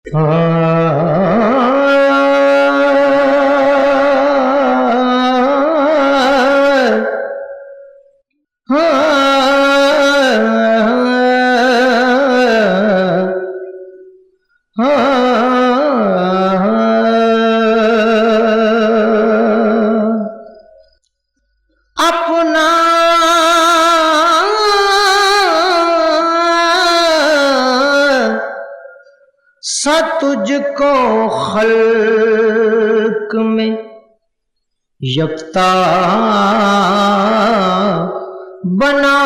اپنا سا تجھ کو خلق میں یکتا بنا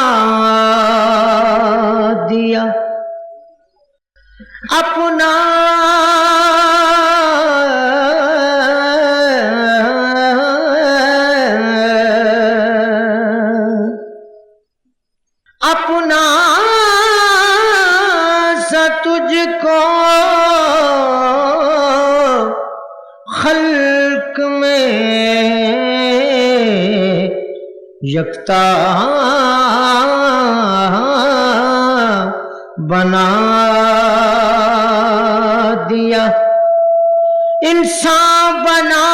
دیا، اپنا اپنا سا تجھ کو خلق میں یکتا بنا دیا، انسان بنا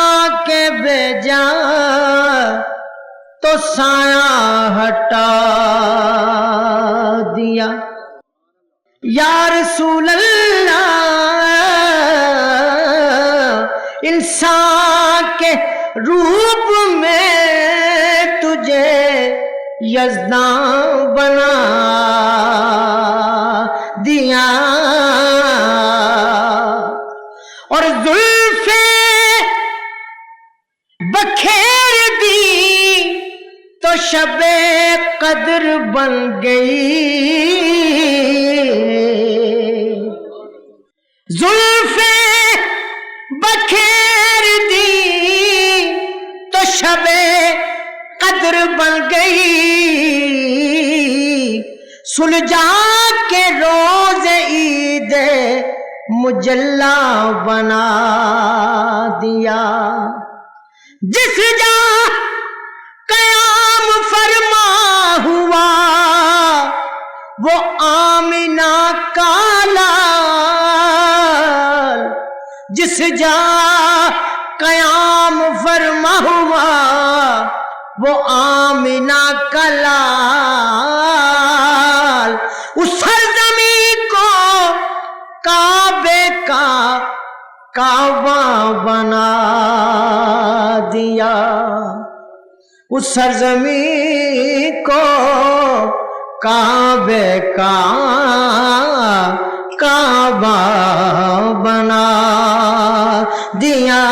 کے بھیجا تو سایہ ہٹا دیا۔ یا رسول اللہ، انسان کے روپ میں تجھے یزداں بنا دیا، اور زلفیں بکھیر دی تو شب قدر بن گئی، زلفیں بکھیر دی تو شب قدر بن گئی، سلجھا کے روز عید مجلا بنا دیا، جس جا قیام فرما ہوا وہ آمنہ کا لال، جس جا قیام فرما ہوا وہ آمنہ کا لال، اس سرزمین کو کعبے کا کعبہ بنا دیا، اس سرزمین کو کعبے کا کعبہ بنا دیا۔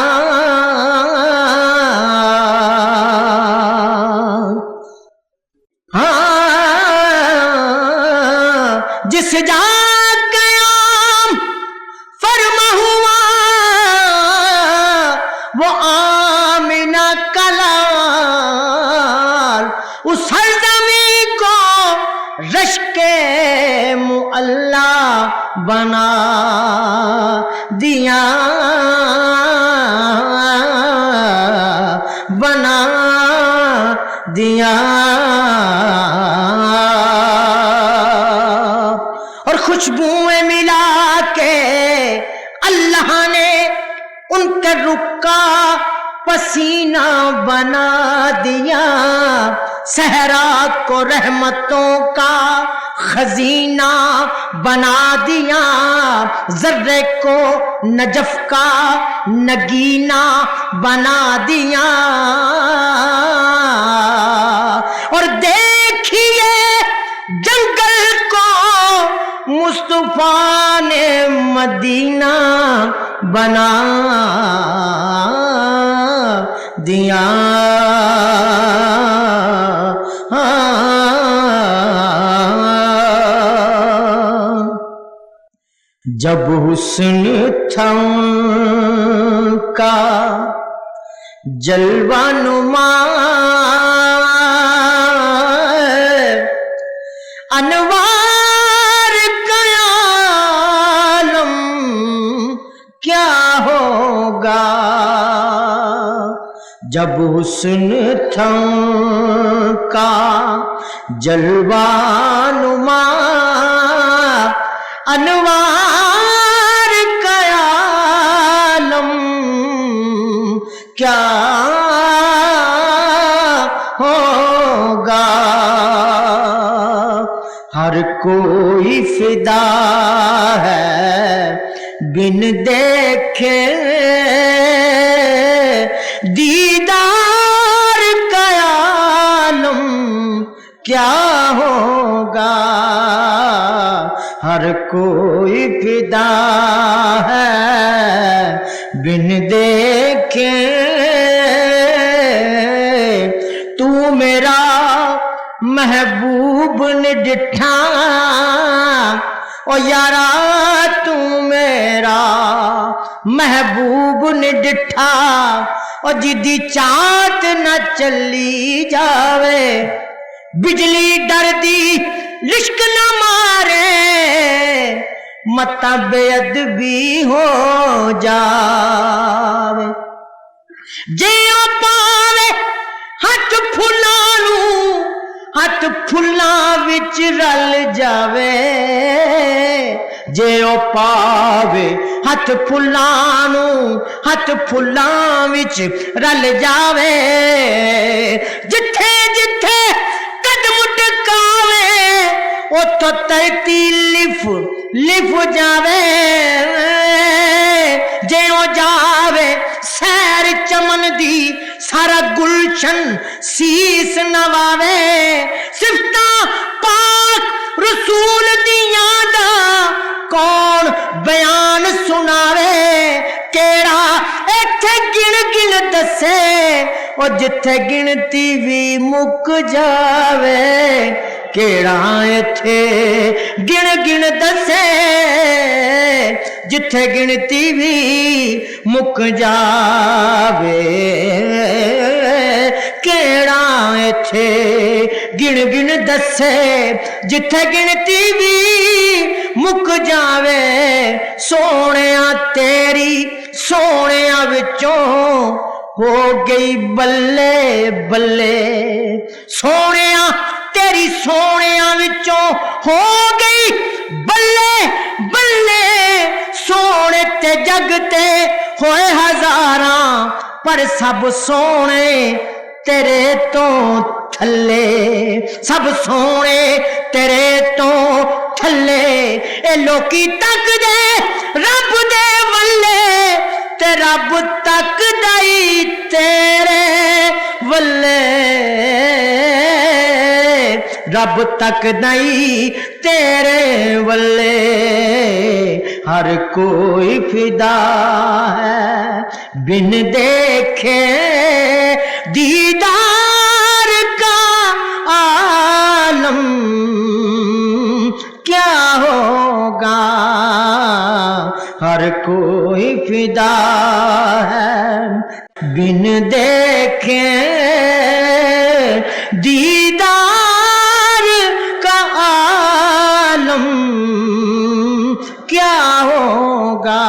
جس جا قیام فرما ہوا وہ آمنہ کا لال، اس سرزمین کو رشک معلا بنا دیا، بنا دیا، اور خوشبوئیں ملا کے اللہ نے ان کے رخ کا پسینہ بنا دیا، صحرا کو رحمتوں کا خزینہ بنا دیا، ذرے کو نجف کا نگینہ بنا دیا، اور دیکھیے جنگل کو مصطفیٰ نے مدینہ بنا دیا۔ جب حسن تھا ان کا جلوہ نما، انوار کا عالم کیا ہوگا، جب حسن تھا ان کا جلوہ نما، انوار کا کوئی فدا ہے بن دیکھے دیدار کا عالم کیا ہوگا. ہر کوئی فدا ہے بن دیکھے تو میرا محبوب نے ڈٹھا او یارا تو میرا محبوب نے ڈٹھا او جدی چاٹ نہ چلی جاوے بجلی ڈر دی لشک نہ مارے متا بے ادبی ہو جاوے جے او پاوے ہاتھ پھلانوں ہاتھ پھلاں وچ رل جاوے جے او پاوے ہاتھ پھلانوں ہاتھ پھلاں وچ رل جاوے جتھے جتھے قدم ٹکاوے اوتھوں ترتی لف جاوے جے او جاوے سیر چمن دی سارا گلشن سیس نواوے صفتاں پاک رسول دیاں دا کون بیان سناوے کیڑا ایتھے گن گن دسے او جتھے گنتی بھی مک جاوے کیڑا ایتھے گن گن دسے جتھے گنتی بھی مک جاوے کیڑا ایتھے گن گن دسے جتھے گنتی بھی مک جاوے سونیاں تیری سونیاں وچوں ہو گئی بلے بلے سونیاں تیری سونیاں وچوں ہو گئی بلے بلے سونے تے جگتے ہوئے ہزاراں پر سب سونے تیرے تو تھلے سب سونے تیرے تو تھلے اے لوکی تک دے رب دے ولے تے رب تک دائی تیرے ولے رب تک دائی تیرے ولے ہر کوئی فدا ہے بن دیکھے دیدار کا عالم کیا ہوگا. ہر کوئی فدا ہے بن دیکھے دیدار کا عالم کیا ہوگا.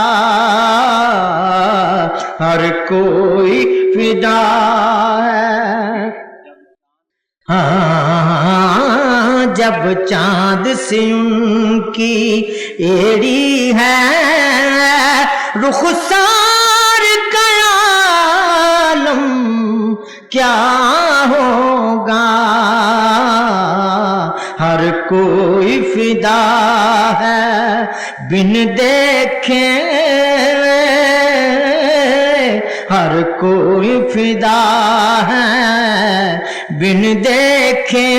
ہر کوئی فدا ہے. ہاں جب چاند سے ان کی ایڑی ہے رخسار کا عالم کیا ہوگا. ہر کوئی فدا ہے بن دیکھے ہر کوئی فدا ہے بن دیکھے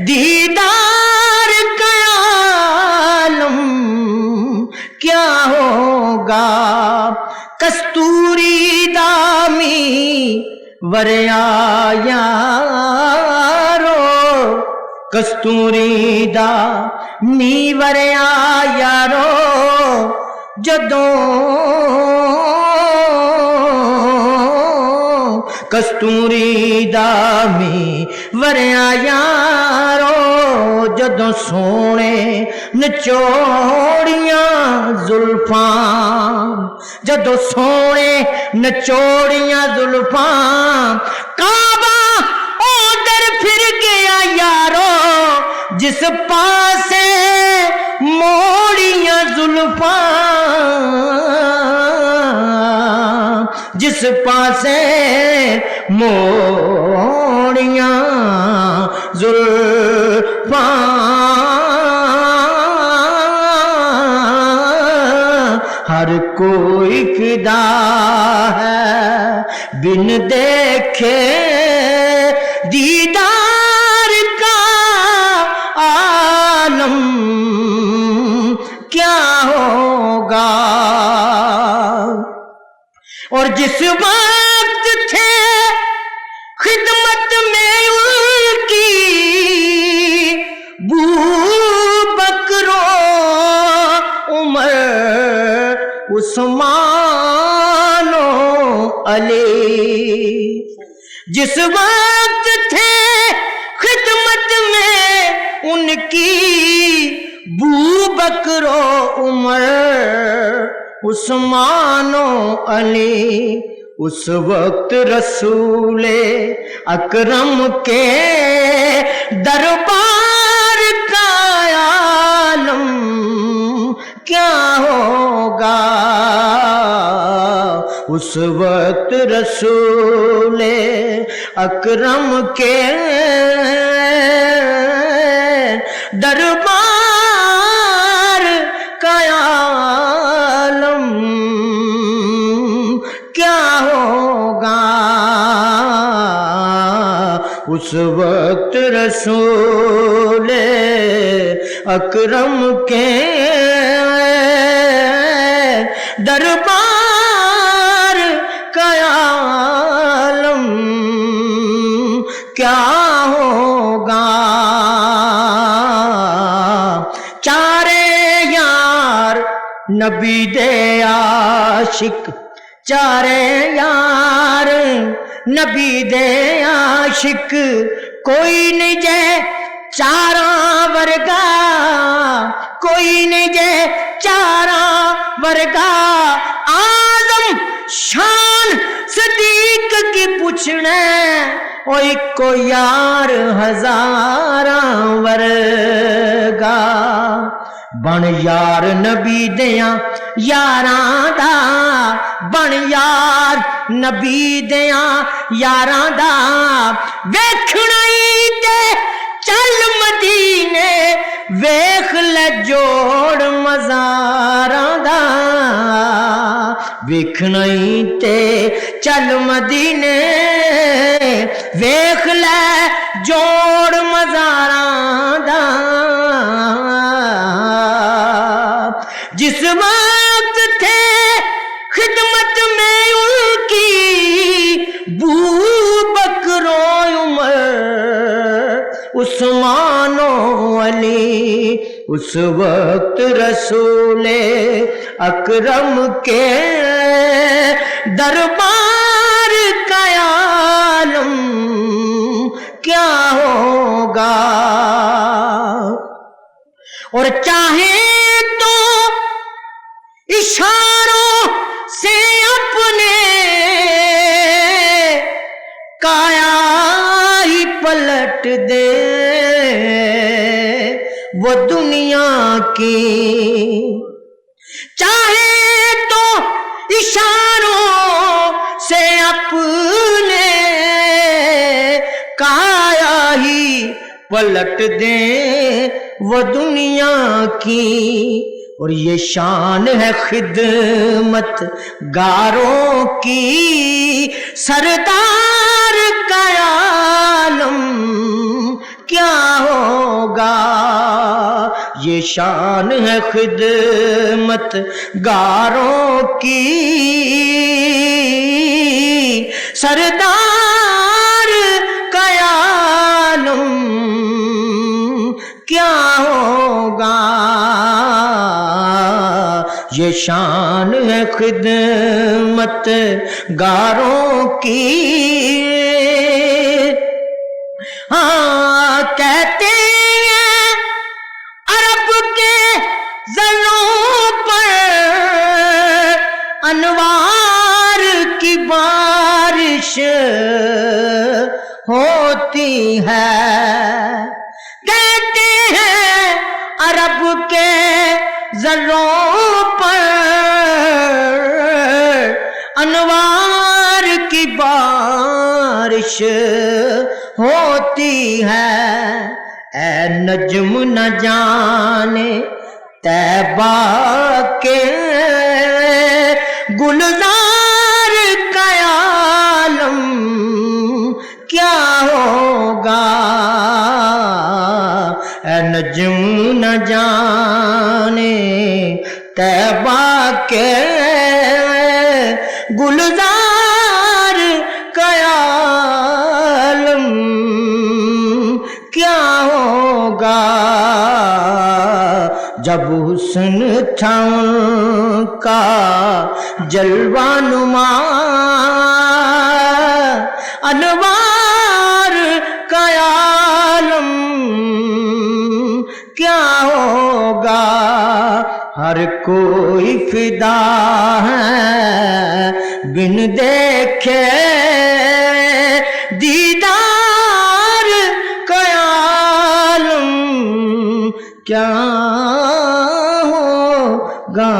دیدار کا عالم کیا ہوگا. کستوری دامی وریا یارو کستوری دامی وریا یارو جدوں کستوری دامی وریا یارو جدوں سونے نچوڑیاں زلفاں جدوں سونے نچوڑیاں زلفاں کعبہ ادھر پھر گیا یارو جس پاسے موڑیاں زلفاں جس پاسے موڑیاں زلفاں ہر کوئی فدا ہے بن دیکھے دیدار کا عالم کیا ہوگا. اور جس وقت تھے خدمت میں ان کی بو بکر و عمر عثمان و علی، جس وقت تھے خدمت میں ان کی بو بکر و عمر عثمان و علی، اس وقت رسول اکرم کے دربار کا عالم کیا ہوگا. اس وقت رسول اکرم کے دربار کا عالم کیا ہوگا. اس وقت رسول اکرم کے دربار کا عالم کیا ہوگا. چارے یار نبی دے عاشق، چارے یار نبی دے عاشق، کوئی نہیں جے چاراں ورگا، کوئی نہیں جے چاراں ورگا. آزم شان صدیق کی پوچھنے او ایکو یار ہزاراں ورگا. بن یار نبی دیاں یاراں دا، بن یار نبی دیاں یاراں دا، ویکھنا ہی تے چل مدینے ویکھ لے جوڑ مزاراں دا، ویکھنا ہی تے چل مدینے ویکھ لے جوڑ مزاراں دا. جس وقت تھے خدمت میں ان کی بو بکر و عمر عثمان و علی، اس وقت رسول اکرم کے دربار کا عالم کیا ہوگا. اور چاہے تو اشاروں سے اپنے کایا ہی پلٹ دے وہ دنیا کی، چاہے تو اشاروں سے اپنے کایا ہی پلٹ دے وہ دنیا کی. اور یہ شان ہے خدمت گاروں کی، سردار کا عالم کیا ہوگا. یہ شان ہے خدمت گاروں کی، سردار کا عالم کیا ہوگا. یہ شان ہے خدمت گاروں کی. ہاں کہتے ہیں عرب کے زروں پر انوار کی بارش ہوتی ہے. کہتے ہیں عرب کے زروں پر انوار کی بارش ہوتی ہوتی ہے اے نجم نہ جانے طیبہ کے گلزار کا عالم کیا ہوگا اے نجم نہ جانے طیبہ کے گلزار کا عالم کیا ہوگا جب حسن تھا ان کا جلوہ نما انوار کا عالم کیا ہوگا ہر کوئی فدا ہے بن دیکھے دیدار کا عالم کیا ہوگا